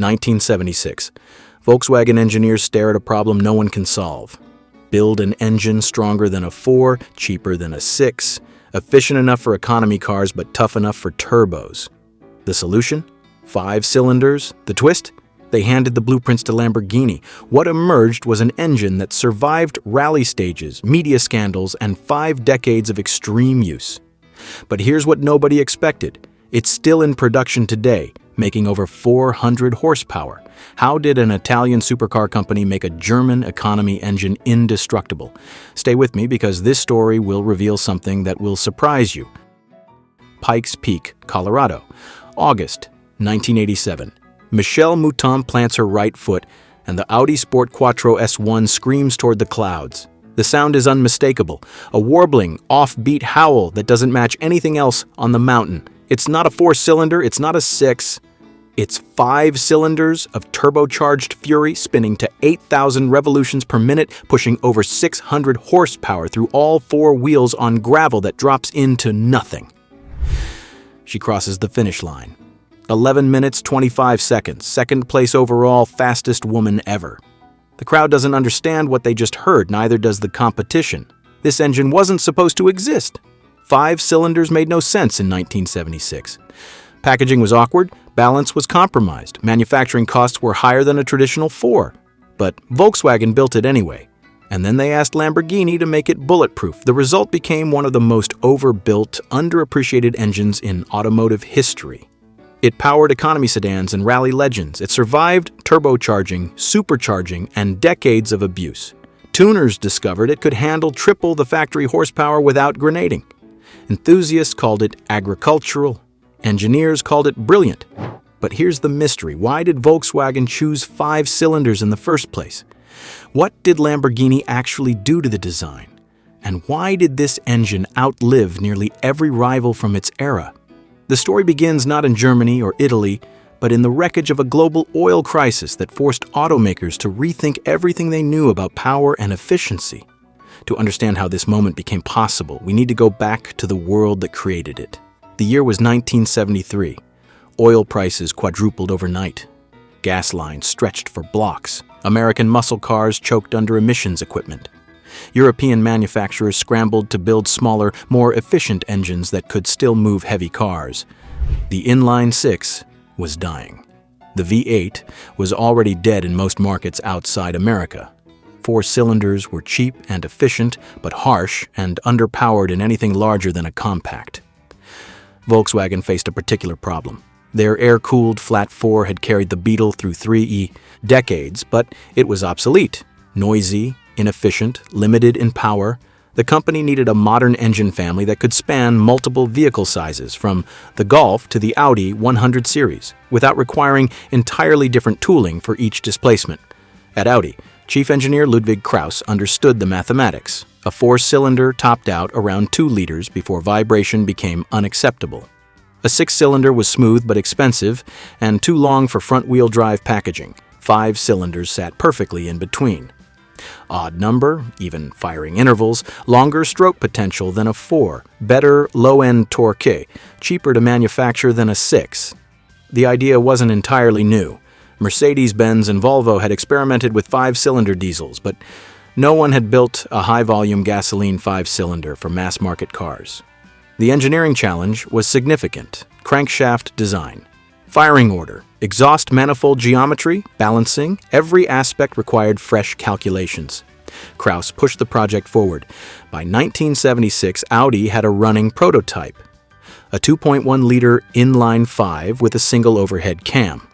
1976. Volkswagen engineers stare at a problem no one can solve. Build an engine stronger than a 4, cheaper than a 6, efficient enough for economy cars but tough enough for turbos. The solution? 5 cylinders. The twist? They handed the blueprints to Lamborghini. What emerged was an engine that survived rally stages, media scandals, and 5 decades of extreme use. But here's what nobody expected. It's still in production today, making over 400 horsepower. How did an Italian supercar company make a German economy engine indestructible? Stay with me because this story will reveal something that will surprise you. Pikes Peak, Colorado, August 1987. Michelle Mouton plants her right foot, and the Audi Sport Quattro S1 screams toward the clouds. The sound is unmistakable, a warbling, offbeat howl that doesn't match anything else on the mountain. It's not a 4-cylinder, it's not a 6. It's 5 cylinders of turbocharged fury spinning to 8,000 revolutions per minute, pushing over 600 horsepower through all 4 wheels on gravel that drops into nothing. She crosses the finish line. 11 minutes, 25 seconds, second place overall, fastest woman ever. The crowd doesn't understand what they just heard, neither does the competition. This engine wasn't supposed to exist. 5 cylinders made no sense in 1976. Packaging was awkward, balance was compromised, manufacturing costs were higher than a traditional 4. But Volkswagen built it anyway. And then they asked Lamborghini to make it bulletproof. The result became one of the most overbuilt, underappreciated engines in automotive history. It powered economy sedans and rally legends. It survived turbocharging, supercharging, and decades of abuse. Tuners discovered it could handle triple the factory horsepower without grenading. Enthusiasts called it agricultural. Engineers called it brilliant. But here's the mystery. Why did Volkswagen choose 5 cylinders in the first place? What did Lamborghini actually do to the design? And why did this engine outlive nearly every rival from its era? The story begins not in Germany or Italy, but in the wreckage of a global oil crisis that forced automakers to rethink everything they knew about power and efficiency. To understand how this moment became possible, we need to go back to the world that created it. The year was 1973. Oil prices quadrupled overnight. Gas lines stretched for blocks. American muscle cars choked under emissions equipment. European manufacturers scrambled to build smaller, more efficient engines that could still move heavy cars. The inline 6 was dying. The V8 was already dead in most markets outside America. 4 cylinders were cheap and efficient, but harsh and underpowered in anything larger than a compact. Volkswagen faced a particular problem. Their air-cooled flat 4 had carried the Beetle through 3 decades, but it was obsolete, noisy, inefficient, limited in power. The company needed a modern engine family that could span multiple vehicle sizes, from the Golf to the Audi 100 series, without requiring entirely different tooling for each displacement. At Audi, Chief Engineer Ludwig Krauss understood the mathematics. A 4-cylinder topped out around 2 liters before vibration became unacceptable. A 6-cylinder was smooth but expensive and too long for front-wheel drive packaging. 5 cylinders sat perfectly in between. Odd number, even firing intervals, longer stroke potential than a 4, better low-end torque, cheaper to manufacture than a 6. The idea wasn't entirely new. Mercedes-Benz and Volvo had experimented with 5-cylinder diesels, but no one had built a high-volume gasoline 5-cylinder for mass-market cars. The engineering challenge was significant: crankshaft design, firing order, exhaust manifold geometry, balancing. Every aspect required fresh calculations. Krauss pushed the project forward. By 1976, Audi had a running prototype, a 2.1-liter inline 5 with a single overhead cam.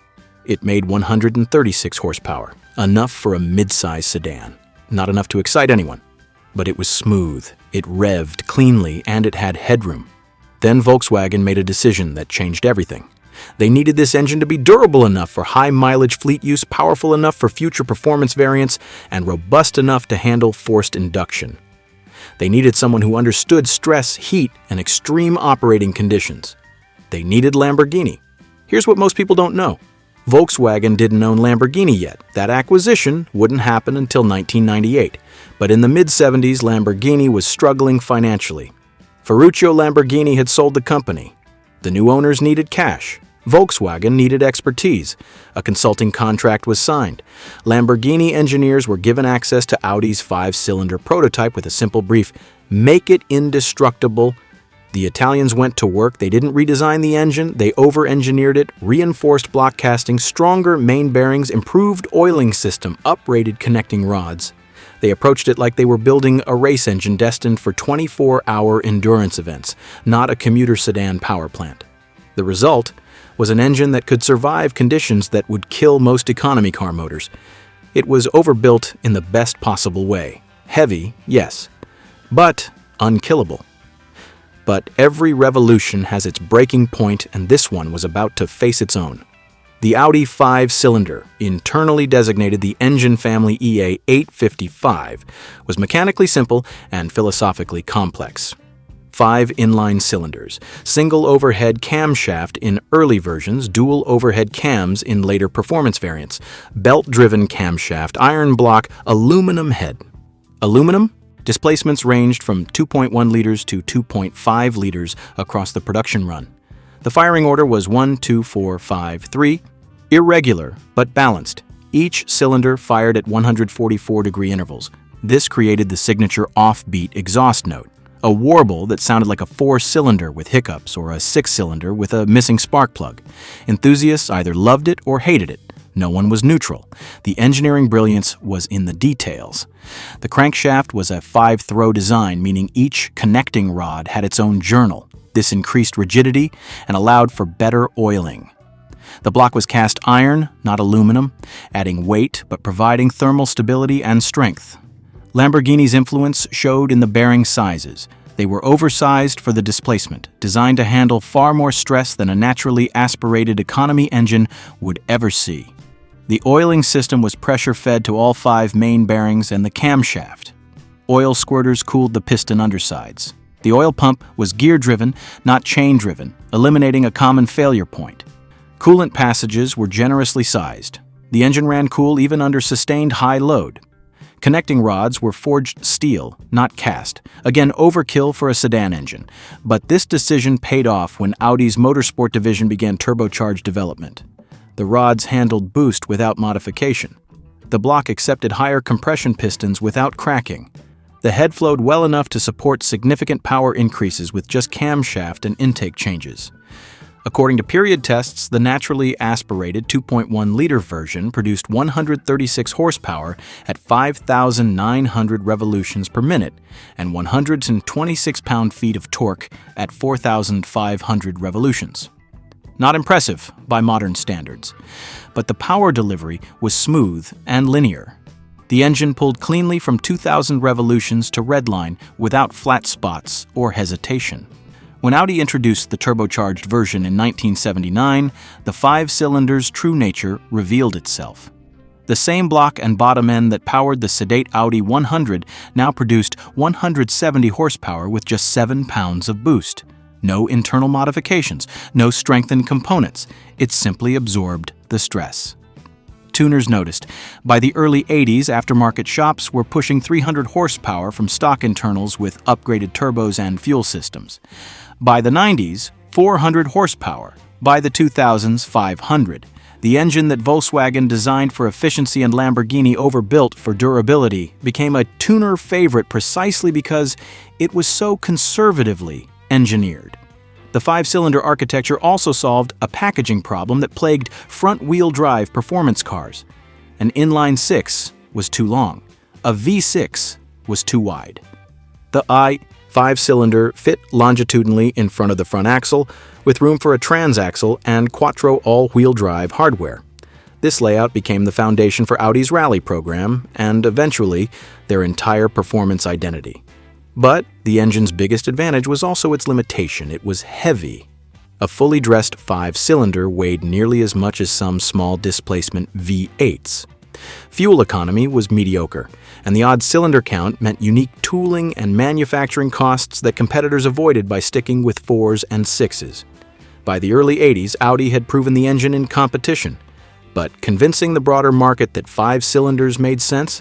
It made 136 horsepower, enough for a mid-size sedan. Not enough to excite anyone. But it was smooth, it revved cleanly, and it had headroom. Then Volkswagen made a decision that changed everything. They needed this engine to be durable enough for high-mileage fleet use, powerful enough for future performance variants, and robust enough to handle forced induction. They needed someone who understood stress, heat, and extreme operating conditions. They needed Lamborghini. Here's what most people don't know. Volkswagen didn't own Lamborghini yet. That acquisition wouldn't happen until 1998. But in the mid-70s, Lamborghini was struggling financially. Ferruccio Lamborghini had sold the company. The new owners needed cash. Volkswagen needed expertise. A consulting contract was signed. Lamborghini engineers were given access to Audi's 5-cylinder prototype with a simple brief, "Make it indestructible." The Italians went to work. They didn't redesign the engine. They over-engineered it, reinforced block casting, stronger main bearings, improved oiling system, uprated connecting rods. They approached it like they were building a race engine destined for 24-hour endurance events, not a commuter sedan power plant. The result was an engine that could survive conditions that would kill most economy car motors. It was overbuilt in the best possible way. Heavy, yes, but unkillable. But every revolution has its breaking point, and this one was about to face its own. The Audi 5-cylinder, internally designated the engine family EA 855, was mechanically simple and philosophically complex. 5 inline cylinders, single overhead camshaft in early versions, dual overhead cams in later performance variants, belt-driven camshaft, iron block, aluminum head. Aluminum? Displacements ranged from 2.1 liters to 2.5 liters across the production run. The firing order was 1, 2, 4, 5, 3, irregular but balanced. Each cylinder fired at 144-degree intervals. This created the signature offbeat exhaust note, a warble that sounded like a 4-cylinder with hiccups or a 6-cylinder with a missing spark plug. Enthusiasts either loved it or hated it. No one was neutral. The engineering brilliance was in the details. The crankshaft was a 5-throw design, meaning each connecting rod had its own journal. This increased rigidity and allowed for better oiling. The block was cast iron, not aluminum, adding weight but providing thermal stability and strength. Lamborghini's influence showed in the bearing sizes. They were oversized for the displacement, designed to handle far more stress than a naturally aspirated economy engine would ever see. The oiling system was pressure-fed to all 5 main bearings and the camshaft. Oil squirters cooled the piston undersides. The oil pump was gear-driven, not chain-driven, eliminating a common failure point. Coolant passages were generously sized. The engine ran cool even under sustained high load. Connecting rods were forged steel, not cast. Again, overkill for a sedan engine. But this decision paid off when Audi's motorsport division began turbocharged development. The rods handled boost without modification. The block accepted higher compression pistons without cracking. The head flowed well enough to support significant power increases with just camshaft and intake changes. According to period tests, the naturally aspirated 2.1-liter version produced 136 horsepower at 5,900 revolutions per minute and 126 pound-feet of torque at 4,500 revolutions. Not impressive by modern standards, but the power delivery was smooth and linear. The engine pulled cleanly from 2,000 revolutions to redline without flat spots or hesitation. When Audi introduced the turbocharged version in 1979, the 5-cylinder's true nature revealed itself. The same block and bottom end that powered the sedate Audi 100 now produced 170 horsepower with just 7 pounds of boost. No internal modifications, no strengthened components. It simply absorbed the stress. Tuners noticed. By the early 80s, aftermarket shops were pushing 300 horsepower from stock internals with upgraded turbos and fuel systems. By the 90s, 400 horsepower. By the 2000s, 500. The engine that Volkswagen designed for efficiency and Lamborghini overbuilt for durability became a tuner favorite precisely because it was so conservatively engineered. The 5-cylinder architecture also solved a packaging problem that plagued front-wheel drive performance cars. An inline-6 was too long. A V6 was too wide. The i5-cylinder fit longitudinally in front of the front axle, with room for a transaxle and Quattro all-wheel drive hardware. This layout became the foundation for Audi's rally program and, eventually, their entire performance identity. But the engine's biggest advantage was also its limitation. It was heavy. A fully dressed 5-cylinder weighed nearly as much as some small displacement V8s. Fuel economy was mediocre, and the odd cylinder count meant unique tooling and manufacturing costs that competitors avoided by sticking with 4s and 6s. By the early 80s, Audi had proven the engine in competition, but convincing the broader market that 5 cylinders made sense,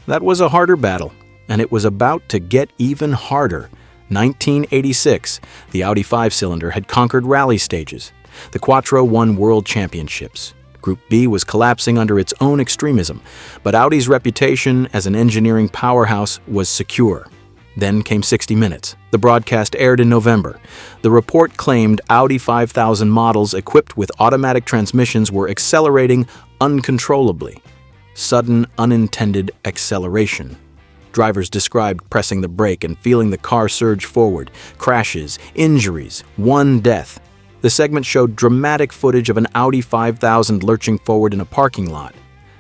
that was a harder battle. And it was about to get even harder. 1986, the Audi 5-cylinder had conquered rally stages. The Quattro won world championships. Group B was collapsing under its own extremism, but Audi's reputation as an engineering powerhouse was secure. Then came 60 Minutes. The broadcast aired in November. The report claimed Audi 5000 models equipped with automatic transmissions were accelerating uncontrollably. Sudden, unintended acceleration. Drivers described pressing the brake and feeling the car surge forward. Crashes, injuries, one death. The segment showed dramatic footage of an Audi 5000 lurching forward in a parking lot.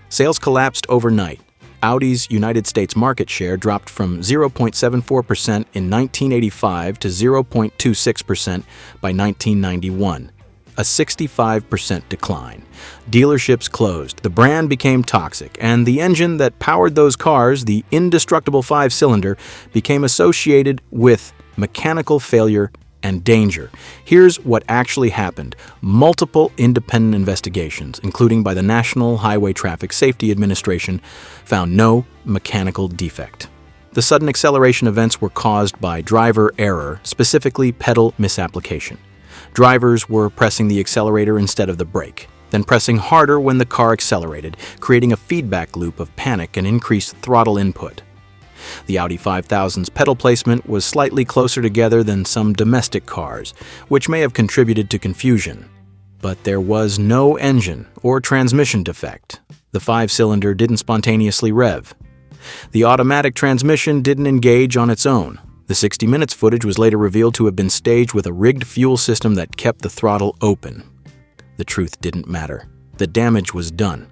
Sales collapsed overnight. Audi's United States market share dropped from 0.74% in 1985 to 0.26% by 1991. A 65% decline. Dealerships closed, the brand became toxic, and the engine that powered those cars, the Indestructible 5-cylinder, became associated with mechanical failure and danger. Here's what actually happened. Multiple independent investigations, including by the National Highway Traffic Safety Administration, found no mechanical defect. The sudden acceleration events were caused by driver error, specifically pedal misapplication. Drivers were pressing the accelerator instead of the brake, then pressing harder when the car accelerated, creating a feedback loop of panic and increased throttle input. The Audi 5000's pedal placement was slightly closer together than some domestic cars, which may have contributed to confusion. But there was no engine or transmission defect. The 5-cylinder didn't spontaneously rev. The automatic transmission didn't engage on its own. The 60 Minutes footage was later revealed to have been staged with a rigged fuel system that kept the throttle open. The truth didn't matter. The damage was done.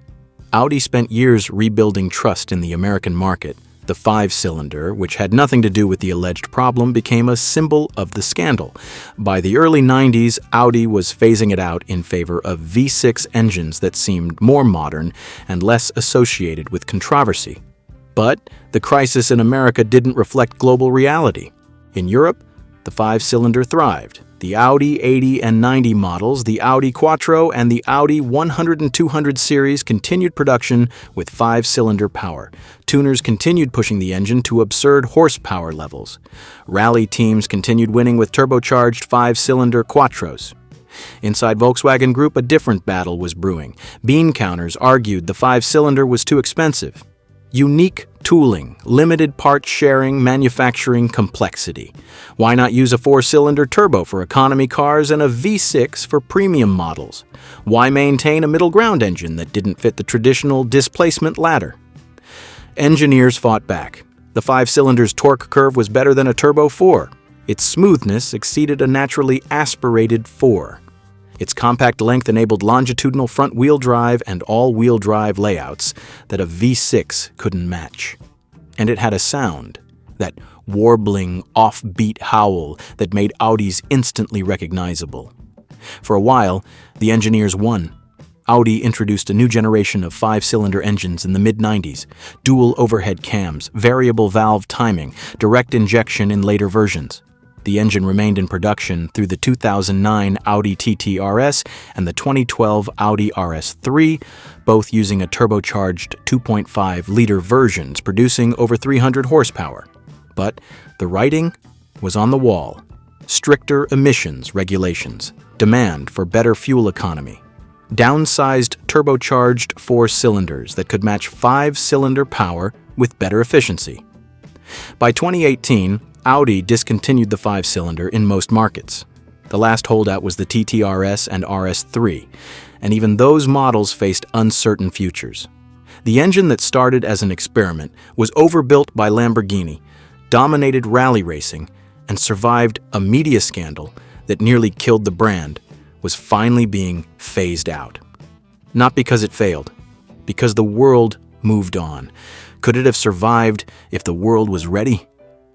Audi spent years rebuilding trust in the American market. The 5-cylinder, which had nothing to do with the alleged problem, became a symbol of the scandal. By the early 90s, Audi was phasing it out in favor of V6 engines that seemed more modern and less associated with controversy. But the crisis in America didn't reflect global reality. In Europe, the 5-cylinder thrived. The Audi 80 and 90 models, the Audi Quattro, and the Audi 100 and 200 series continued production with 5-cylinder power. Tuners continued pushing the engine to absurd horsepower levels. Rally teams continued winning with turbocharged 5-cylinder Quattros. Inside Volkswagen Group, a different battle was brewing. Bean counters argued the 5-cylinder was too expensive. Unique tooling, limited part sharing, manufacturing complexity. Why not use a 4-cylinder turbo for economy cars and a V6 for premium models? Why maintain a middle ground engine that didn't fit the traditional displacement ladder? Engineers fought back. The 5-cylinder's torque curve was better than a turbo 4. Its smoothness exceeded a naturally aspirated 4. Its compact length enabled longitudinal front-wheel drive and all-wheel drive layouts that a V6 couldn't match. And it had a sound, that warbling, off-beat howl that made Audis instantly recognizable. For a while, the engineers won. Audi introduced a new generation of 5-cylinder engines in the mid-90s, dual overhead cams, variable valve timing, direct injection in later versions. The engine remained in production through the 2009 Audi TT RS and the 2012 Audi RS3, both using a turbocharged 2.5-liter versions, producing over 300 horsepower. But the writing was on the wall. Stricter emissions regulations, demand for better fuel economy, downsized turbocharged 4-cylinders that could match 5-cylinder power with better efficiency. By 2018, Audi discontinued the 5-cylinder in most markets. The last holdout was the TT RS and RS3, and even those models faced uncertain futures. The engine that started as an experiment was overbuilt by Lamborghini, dominated rally racing, and survived a media scandal that nearly killed the brand, was finally being phased out. Not because it failed, because the world moved on. Could it have survived if the world was ready?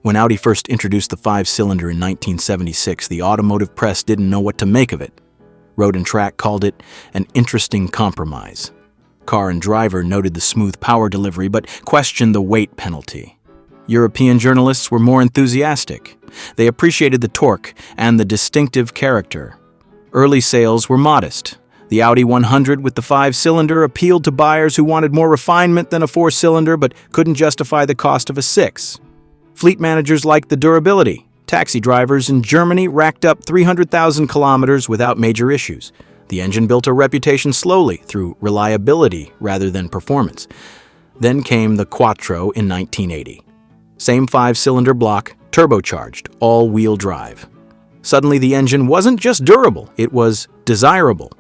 When Audi first introduced the 5-cylinder in 1976, the automotive press didn't know what to make of it. Road and Track called it an interesting compromise. Car and Driver noted the smooth power delivery but questioned the weight penalty. European journalists were more enthusiastic. They appreciated the torque and the distinctive character. Early sales were modest. The Audi 100 with the 5-cylinder appealed to buyers who wanted more refinement than a 4-cylinder but couldn't justify the cost of a 6. Fleet managers liked the durability, Taxi drivers in Germany racked up 300,000 kilometers without major issues. The engine built a reputation slowly through reliability rather than performance. Then came the Quattro in 1980. Same 5-cylinder block, turbocharged, all-wheel drive. Suddenly the engine wasn't just durable, it was desirable.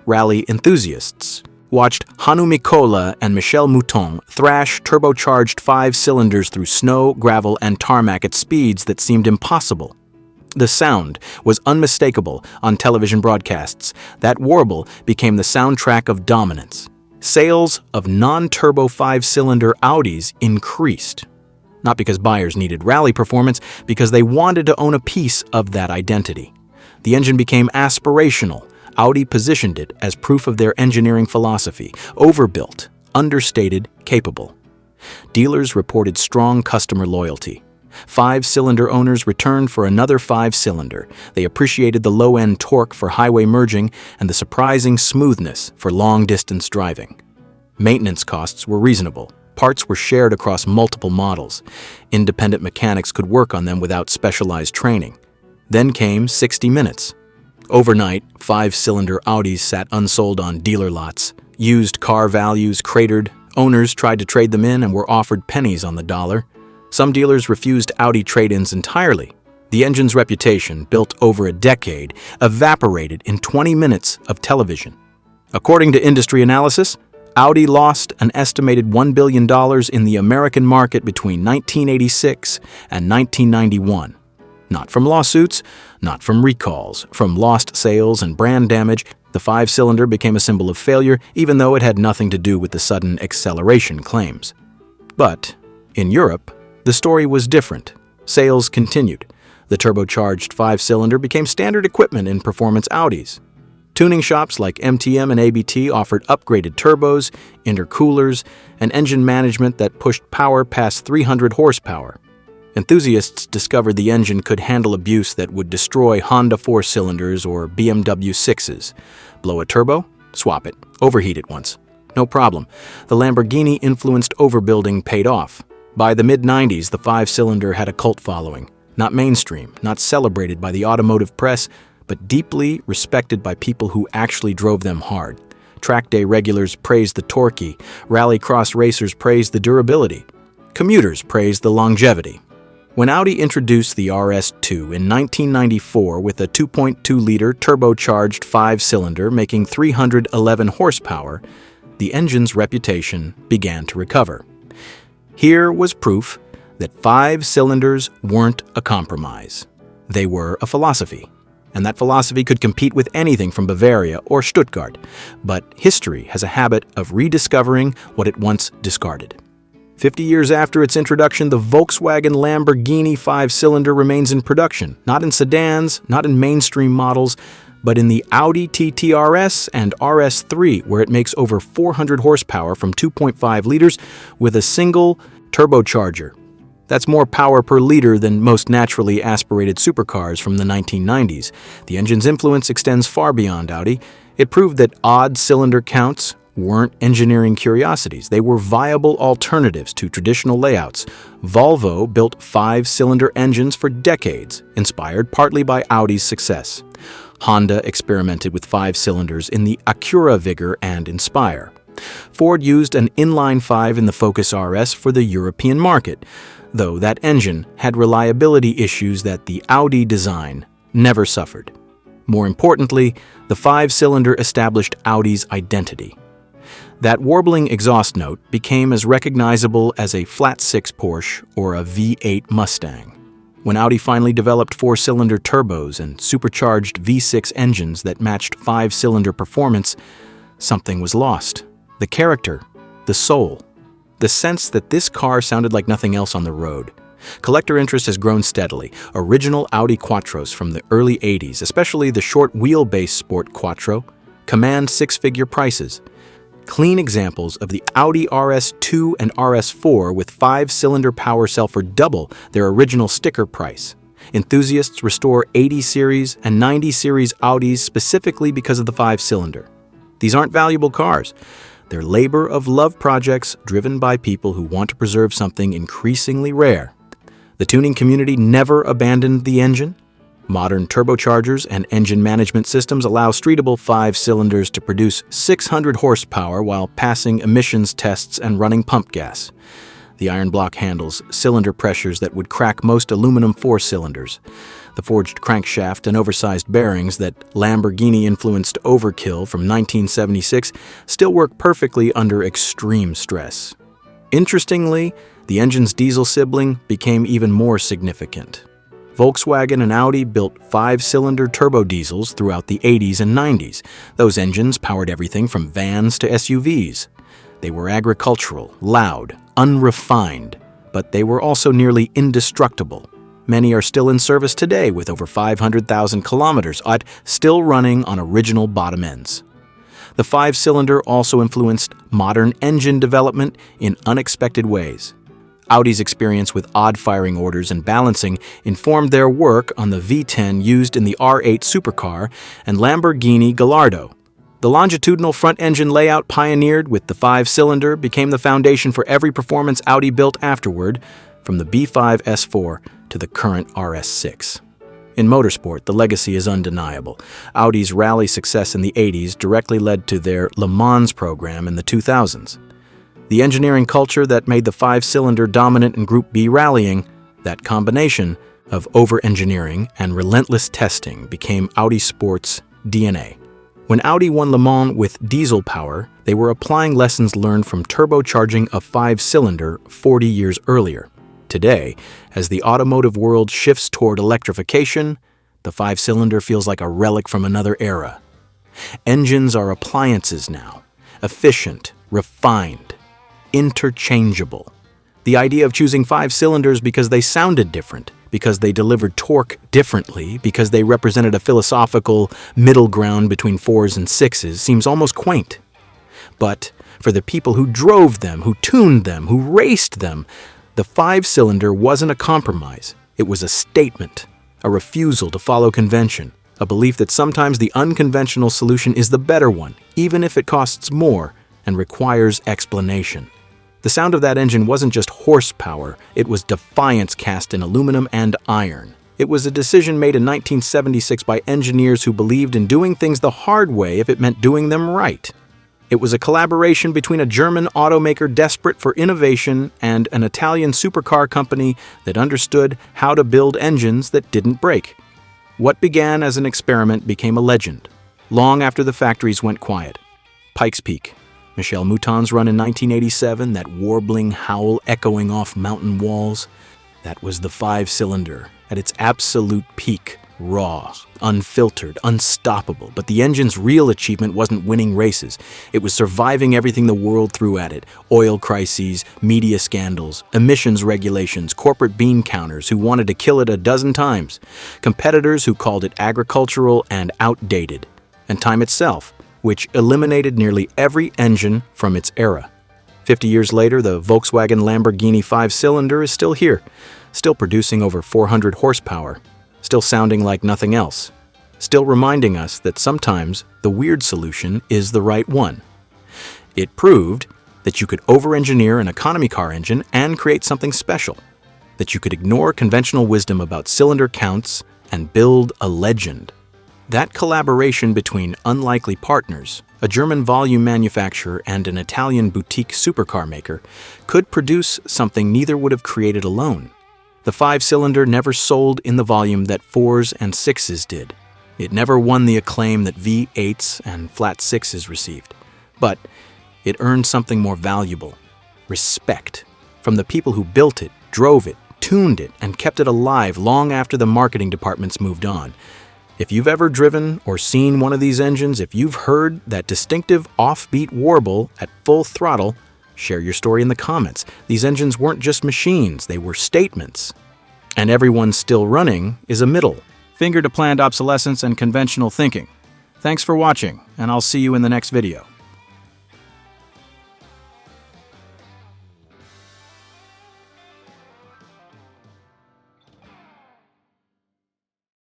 Rally enthusiasts watched Hannu Mikkola and Michel Mouton thrash turbocharged 5 cylinders through snow, gravel, and tarmac at speeds that seemed impossible. The sound was unmistakable on television broadcasts. That warble became the soundtrack of dominance. Sales of non-turbo 5-cylinder Audis increased. Not because buyers needed rally performance, because they wanted to own a piece of that identity. The engine became aspirational. Audi positioned it as proof of their engineering philosophy: overbuilt, understated, capable. Dealers reported strong customer loyalty. 5-cylinder owners returned for another 5-cylinder. They appreciated the low-end torque for highway merging and the surprising smoothness for long-distance driving. Maintenance costs were reasonable. Parts were shared across multiple models. Independent mechanics could work on them without specialized training. Then came 60 minutes. Overnight, 5-cylinder Audis sat unsold on dealer lots. Used car values cratered. Owners tried to trade them in and were offered pennies on the dollar. Some dealers refused Audi trade-ins entirely. The engine's reputation, built over a decade, evaporated in 20 minutes of television. According to industry analysis, Audi lost an estimated $1 billion in the American market between 1986 and 1991. Not from lawsuits, not from recalls, from lost sales and brand damage. The 5-cylinder became a symbol of failure, even though it had nothing to do with the sudden acceleration claims. But in Europe, the story was different. Sales continued. The turbocharged 5-cylinder became standard equipment in performance Audis. Tuning shops like MTM and ABT offered upgraded turbos, intercoolers, and engine management that pushed power past 300 horsepower. Enthusiasts discovered the engine could handle abuse that would destroy Honda 4-cylinders or BMW 6s. Blow a turbo? Swap it. Overheat it once. No problem. The Lamborghini-influenced overbuilding paid off. By the mid-90s, the 5-cylinder had a cult following. Not mainstream, not celebrated by the automotive press, but deeply respected by people who actually drove them hard. Track day regulars praised the torquey. Rallycross racers praised the durability. Commuters praised the longevity. When Audi introduced the RS2 in 1994 with a 2.2-liter turbocharged 5-cylinder making 311 horsepower, the engine's reputation began to recover. Here was proof that 5-cylinders weren't a compromise. They were a philosophy, and that philosophy could compete with anything from Bavaria or Stuttgart. But history has a habit of rediscovering what it once discarded. 50 years after its introduction, the Volkswagen Lamborghini 5-cylinder remains in production, not in sedans, not in mainstream models, but in the Audi TT RS and RS3, where it makes over 400 horsepower from 2.5 liters with a single turbocharger. That's more power per liter than most naturally aspirated supercars from the 1990s. The engine's influence extends far beyond Audi. It proved that odd cylinder counts weren't engineering curiosities. They were viable alternatives to traditional layouts. Volvo built 5-cylinder engines for decades, inspired partly by Audi's success. Honda experimented with 5 cylinders in the Acura Vigor and Inspire. Ford used an inline 5 in the Focus RS for the European market, though that engine had reliability issues that the Audi design never suffered. More importantly, the 5-cylinder established Audi's identity. That warbling exhaust note became as recognizable as a flat-six Porsche or a V8 Mustang. When Audi finally developed 4-cylinder turbos and supercharged V6 engines that matched 5-cylinder performance, something was lost. The character, the soul, the sense that this car sounded like nothing else on the road. Collector interest has grown steadily. Original Audi Quattros from the early 80s, especially the short wheelbase sport Quattro, command six-figure prices. Clean examples of the Audi RS2 and RS4 with 5-cylinder power sell for double their original sticker price. Enthusiasts restore 80 series and 90 series Audis specifically because of the 5-cylinder. These aren't valuable cars. They're labor of love projects driven by people who want to preserve something increasingly rare: The tuning community never abandoned the engine. Modern turbochargers and engine management systems allow streetable 5 cylinders to produce 600 horsepower while passing emissions tests and running pump gas. The iron block handles cylinder pressures that would crack most aluminum 4-cylinders. The forged crankshaft and oversized bearings that Lamborghini-influenced overkill from 1976 still work perfectly under extreme stress. Interestingly, the engine's diesel sibling became even more significant. Volkswagen and Audi built 5-cylinder turbo diesels throughout the 80s and 90s. Those engines powered everything from vans to SUVs. They were agricultural, loud, unrefined, but they were also nearly indestructible. Many are still in service today with over 500,000 kilometers, still running on original bottom ends. The 5-cylinder also influenced modern engine development in unexpected ways. Audi's experience with odd firing orders and balancing informed their work on the V10 used in the R8 supercar and Lamborghini Gallardo. The longitudinal front engine layout pioneered with the 5-cylinder became the foundation for every performance Audi built afterward, from the B5 S4 to the current RS6. In motorsport, the legacy is undeniable. Audi's rally success in the 80s directly led to their Le Mans program in the 2000s. The engineering culture that made the 5-cylinder dominant in Group B rallying, that combination of over-engineering and relentless testing became Audi Sport's DNA. When Audi won Le Mans with diesel power, they were applying lessons learned from turbocharging a 5-cylinder 40 years earlier. Today, as the automotive world shifts toward electrification, the 5-cylinder feels like a relic from another era. Engines are appliances now, efficient, refined, interchangeable. The idea of choosing 5 cylinders because they sounded different, because they delivered torque differently, because they represented a philosophical middle ground between 4s and 6s seems almost quaint. But for the people who drove them, who tuned them, who raced them, the 5-cylinder wasn't a compromise. It was a statement, a refusal to follow convention, a belief that sometimes the unconventional solution is the better one, even if it costs more and requires explanation. The sound of that engine wasn't just horsepower, it was defiance cast in aluminum and iron. It was a decision made in 1976 by engineers who believed in doing things the hard way if it meant doing them right. It was a collaboration between a German automaker desperate for innovation and an Italian supercar company that understood how to build engines that didn't break. What began as an experiment became a legend, long after the factories went quiet. Pikes Peak, Michel Mouton's run in 1987, that warbling howl echoing off mountain walls, that was the 5-cylinder at its absolute peak, raw, unfiltered, unstoppable. But the engine's real achievement wasn't winning races. It was surviving everything the world threw at it: oil crises, media scandals, emissions regulations, corporate bean counters who wanted to kill it a dozen times, competitors who called it agricultural and outdated, and time itself, which eliminated nearly every engine from its era. 50 years later, the Volkswagen Lamborghini 5-cylinder is still here, still producing over 400 horsepower, still sounding like nothing else, still reminding us that sometimes the weird solution is the right one. It proved that you could over-engineer an economy car engine and create something special, that you could ignore conventional wisdom about cylinder counts and build a legend. That collaboration between unlikely partners, a German volume manufacturer and an Italian boutique supercar maker, could produce something neither would have created alone. The 5-cylinder never sold in the volume that 4s and 6s did. It never won the acclaim that V8s and flat 6s received. But it earned something more valuable: respect. From the people who built it, drove it, tuned it, and kept it alive long after the marketing departments moved on. If you've ever driven or seen one of these engines, if you've heard that distinctive offbeat warble at full throttle, share your story in the comments. These engines weren't just machines, they were statements. And everyone still running is a middle finger to planned obsolescence and conventional thinking. Thanks for watching, and I'll see you in the next video.